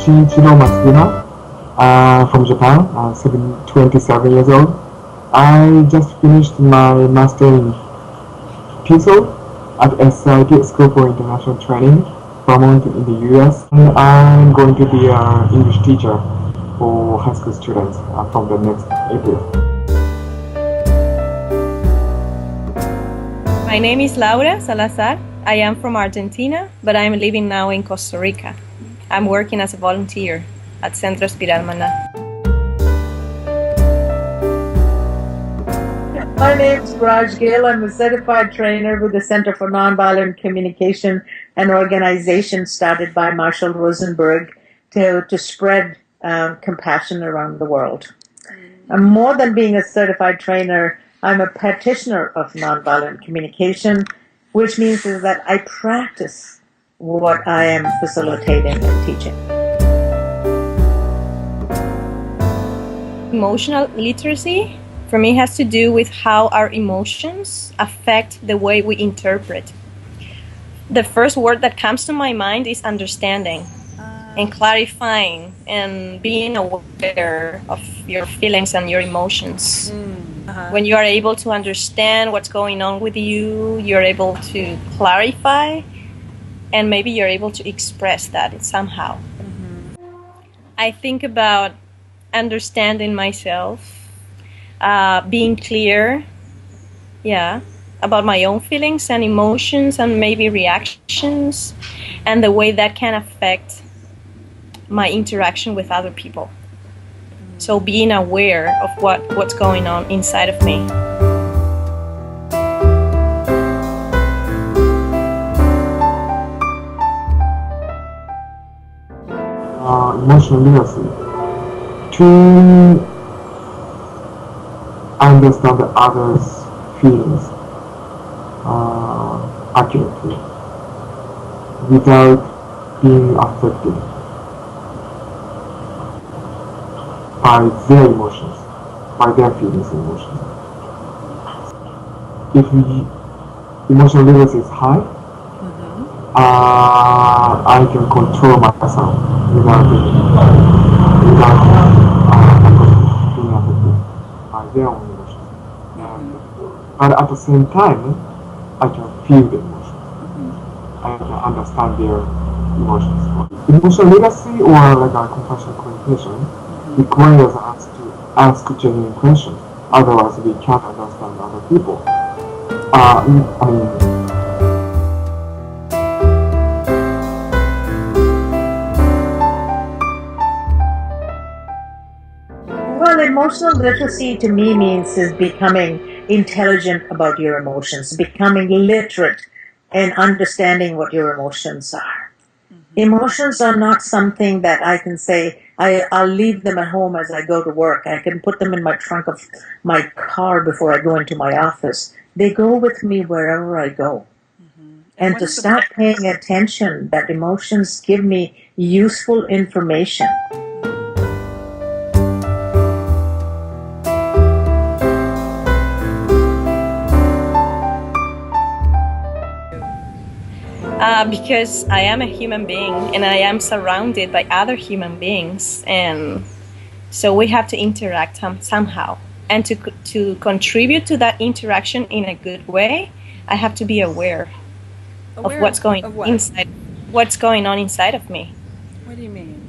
Chiro Matsuna from Japan, 27 years old. I just finished my master in TESOL at SIT School for International Training, Vermont in the US. And I'm going to be an English teacher for high school students from the next April. My name is Laura Salazar. I am from Argentina, but I'm living now in Costa Rica. I'm working as a volunteer at Centro Espiral Maná. My name is Raj Gill. I'm a certified trainer with the Center for Nonviolent Communication, an organization started by Marshall Rosenberg to spread compassion around the world. And more than being a certified trainer, I'm a practitioner of nonviolent communication, which means is that I practice what I am facilitating and teaching. Emotional literacy for me has to do with how our emotions affect the way we interpret. The first word that comes to my mind is understanding and clarifying and being aware of your feelings and your emotions. When you are able to understand what's going on with you, you're able to clarify, and maybe you're able to express that somehow. I think about understanding myself, being clear, about my own feelings and emotions and maybe reactions, and the way that can affect my interaction with other people. So being aware of what's going on inside of me. Emotional literacy. To understand the other's feelings accurately without being affected by their emotions, by their feelings and emotions. If emotional literacy is high, I can control myself without being affected by their own emotions. But at the same time, I can feel the emotions. I can understand their emotions. Emotional literacy or like a compassionate communication requires us to ask genuine questions. Otherwise, we can't understand other people. Well, emotional literacy to me means is becoming intelligent about your emotions, becoming literate and understanding what your emotions are. Emotions are not something that I can say, I'll leave them at home as I go to work. I can put them in my trunk of my car before I go into my office. They go with me wherever I go. And to start paying attention that emotions give me useful information. Because I am a human being and I am surrounded by other human beings, and so we have to interact somehow. And to contribute to that interaction in a good way, I have to be aware of what's going on inside of me. What do you mean?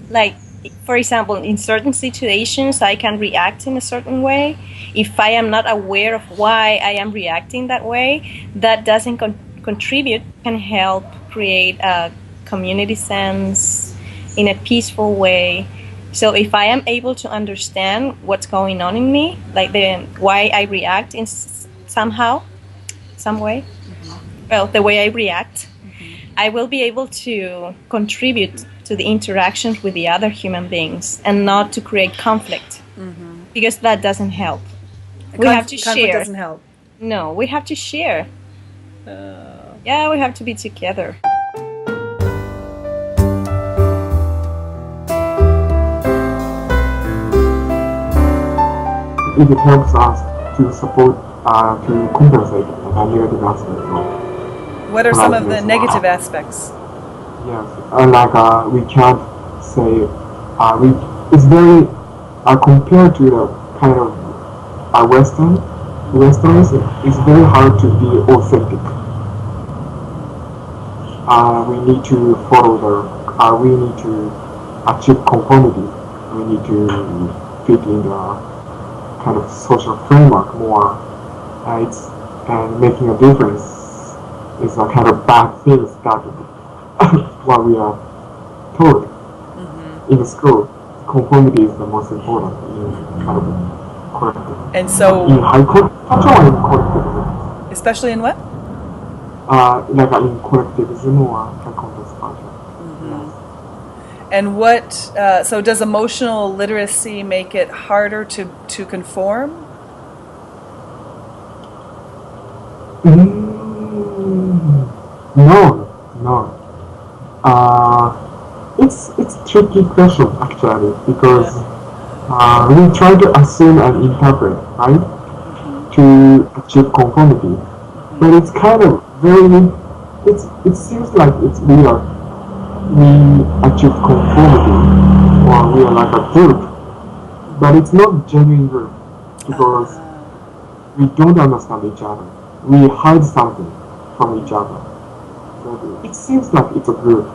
Like, for example, in certain situations, I can react in a certain way. If I am not aware of why I am reacting that way, that doesn't contribute, can help create a community sense in a peaceful way. So if I am able to understand what's going on in me, like why I react in some way, well, the way I react, I will be able to contribute to the interactions with the other human beings and not to create conflict, because that doesn't help. We have to share. Conflict doesn't help. No, we have to share. We have to be together. It helps us to support, to compensate the negative aspects. What are some of the negative aspects? Yes, we can't say it's very compared to the kind of Westerners, it's very hard to be authentic. We need to follow we need to achieve conformity. We need to fit in the kind of social framework more. And making a difference is a kind of bad thing that what we are taught in school. Conformity is the most important in kind of collective. And so, in high culture or in collectivism? especially in what? Like in collectivism or high context culture. And what? So, does emotional literacy make it harder to conform? No. It's tricky question actually because we try to assume and interpret, right, to achieve conformity, but it's kind of very. It seems like we achieve conformity or we are like a group, but it's not genuine group because we don't understand each other. We hide something from each other. So it seems like it's a group,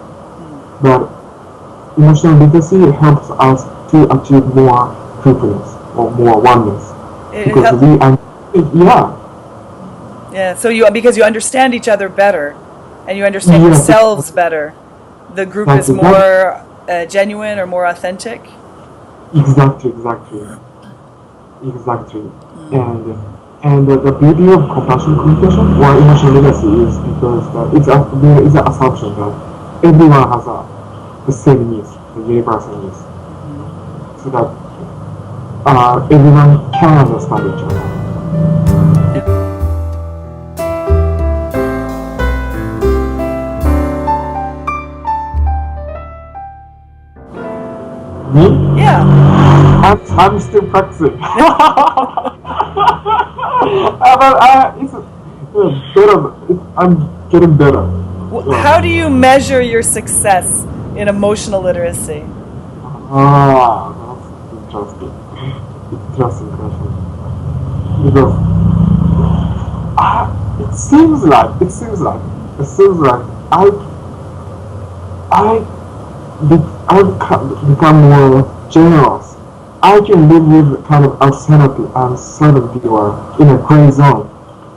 but emotional literacy helps us to achieve more happiness or more oneness because Yeah. So because you understand each other better, and you understand yourselves better, the group is more genuine or more authentic. Exactly. And the beauty of compassion communication or emotional literacy is because there is an assumption that everyone has the same needs, the universal needs, so that everyone can understand each other. Me? Yeah. I'm still practicing. But it's better. I'm getting better. How do you measure your success in emotional literacy? That's interesting question. Because it seems like I've become more generous. I can live with kind of uncertainty or in a gray zone.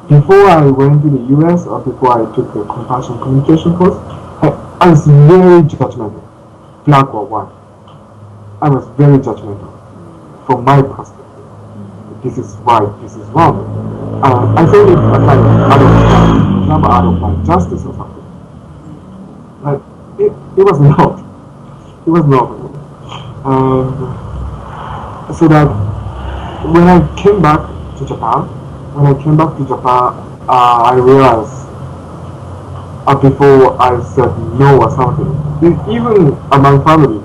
Before I went to the US or before I took the compassion communication course, I was very judgmental, black or white. I was very judgmental from my perspective. This is right, this is wrong. I think it's a kind of out of my justice or something. But it was not. It was not. So that when I came back to Japan, I realized before I said no or something, even my family,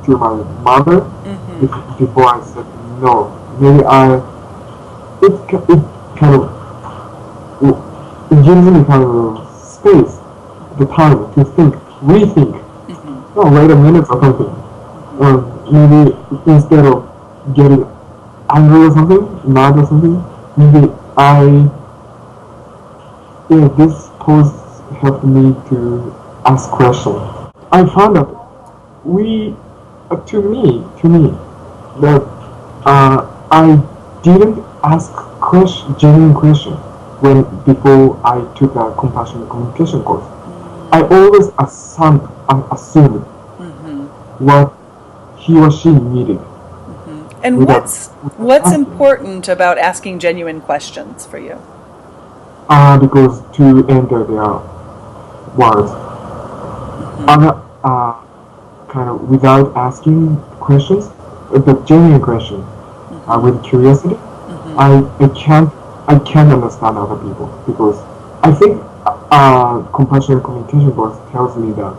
to my mother, before I said no, maybe it kind of it gives me kind of space, the time to think, rethink. Oh, wait a minute or something. Maybe instead of getting angry or something, mad or something, maybe this pose helped me to ask questions. I found that to me, that I didn't ask genuine question before I took a compassionate communication course. I always assumed what he or she needed. And what's important about asking genuine questions for you? Because to enter their words, kind of without asking questions, the genuine question, with curiosity, I can't understand other people because I think compassionate communication course tells me that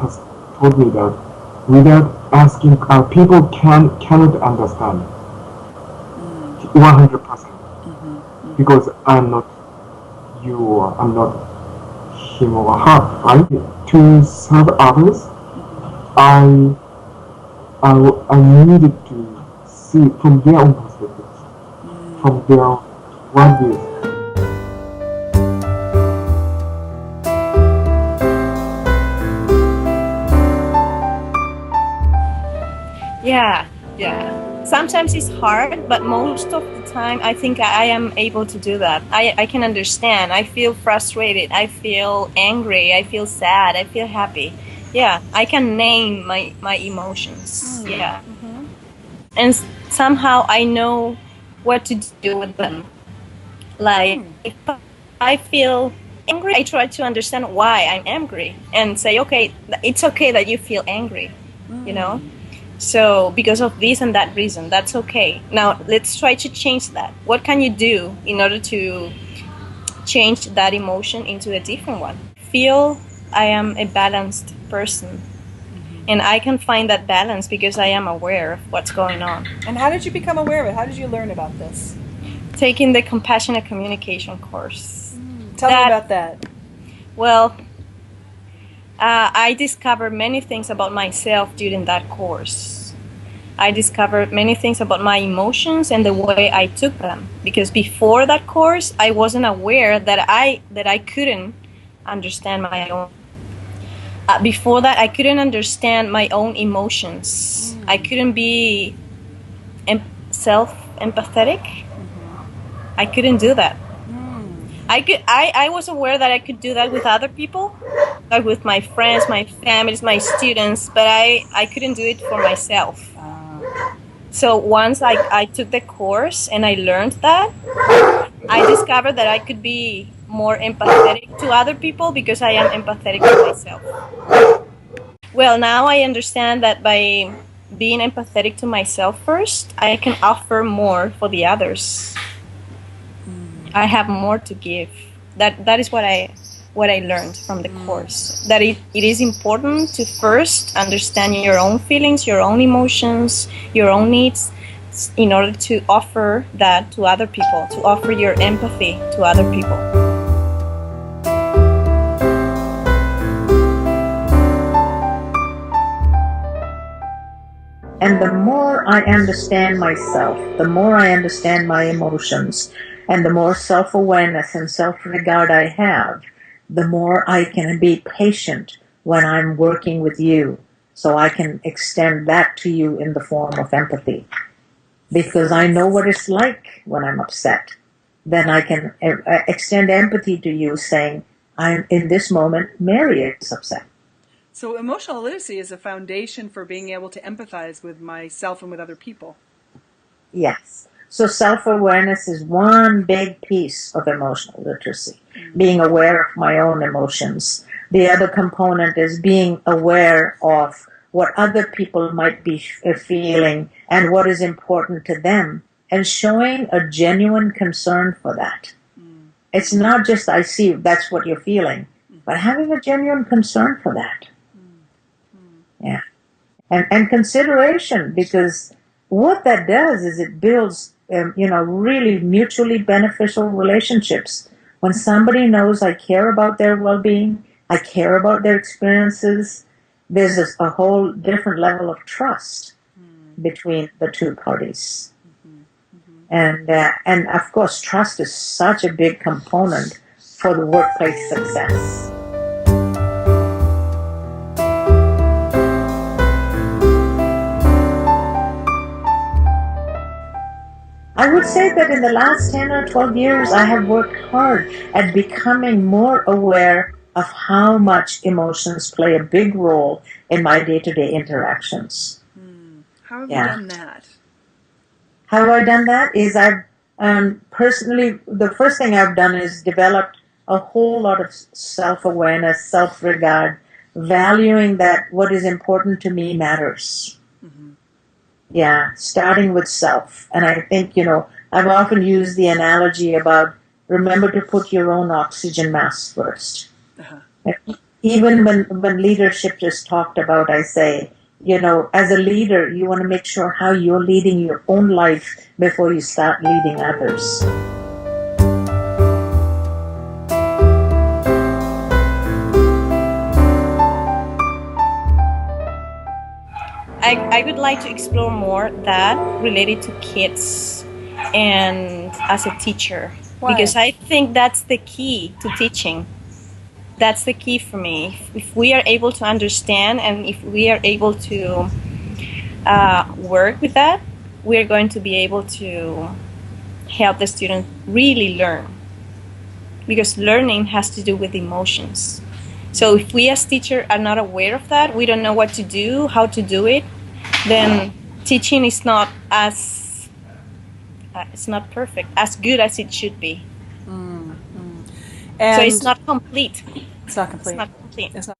has told me that without asking, people cannot understand 100% because I'm not you or I'm not him or her, right? To serve others, I, I needed to see from their own perspectives, from their own worldviews. Yeah. Sometimes it's hard, but most of the time I think I am able to do that. I can understand. I feel frustrated. I feel angry. I feel sad. I feel happy. Yeah, I can name my emotions. Yeah. And somehow I know what to do with them. Like, if I feel angry, I try to understand why I'm angry and say, okay, it's okay that you feel angry, you know? So, because of this and that reason, that's okay. Now, let's try to change that. What can you do in order to change that emotion into a different one? Feel I am a balanced person. And I can find that balance because I am aware of what's going on. And how did you become aware of it? How did you learn about this? Taking the compassionate communication course. Tell me about that. Well, I discovered many things about myself during that course. I discovered many things about my emotions and the way I took them. Because before that course, I wasn't aware that I couldn't understand my own. Before that, I couldn't understand my own emotions. I couldn't be self-empathetic. I couldn't do that. I was aware that I could do that with other people, like with my friends, my families, my students, but I couldn't do it for myself. So once I took the course and I learned that, I discovered that I could be more empathetic to other people because I am empathetic to myself. Well, now I understand that by being empathetic to myself first, I can offer more for the others. I have more to give. That is what I learned from the course. That it is important to first understand your own feelings, your own emotions, your own needs, in order to offer that to other people, to offer your empathy to other people. And the more I understand myself, the more I understand my emotions, and the more self-awareness and self-regard I have, the more I can be patient when I'm working with you, so I can extend that to you in the form of empathy. Because I know what it's like when I'm upset. Then I can extend empathy to you, saying, I'm in this moment, Mary is upset. So emotional literacy is a foundation for being able to empathize with myself and with other people. Yes. So self-awareness is one big piece of emotional literacy, being aware of my own emotions. The other component is being aware of what other people might be feeling and what is important to them, and showing a genuine concern for that. It's not just I see that's what you're feeling, but having a genuine concern for that. Yeah. And consideration, because what that does is it builds, really mutually beneficial relationships. When somebody knows I care about their well-being, I care about their experiences, there's a whole different level of trust between the two parties. And of course, trust is such a big component for the workplace success. I would say that in the last 10 or 12 years, I have worked hard at becoming more aware of how much emotions play a big role in my day-to-day interactions. How have you done that? How have I done that? Is I've personally, the first thing I've done is developed a whole lot of self-awareness, self-regard, valuing that what is important to me matters. Yeah, starting with self. And I think, I've often used the analogy about remember to put your own oxygen mask first. Even when leadership is talked about, I say, as a leader, you want to make sure how you're leading your own life before you start leading others. I would like to explore more that related to kids and as a teacher. Why? Because I think that's the key to teaching. That's the key for me. If we are able to understand and if we are able to work with that, we are going to be able to help the student really learn. Because learning has to do with emotions. So if we as teachers are not aware of that, we don't know what to do, how to do it, then teaching is not as it's not perfect, as good as it should be. And So it's not complete. It's not complete. It's not complete. It's not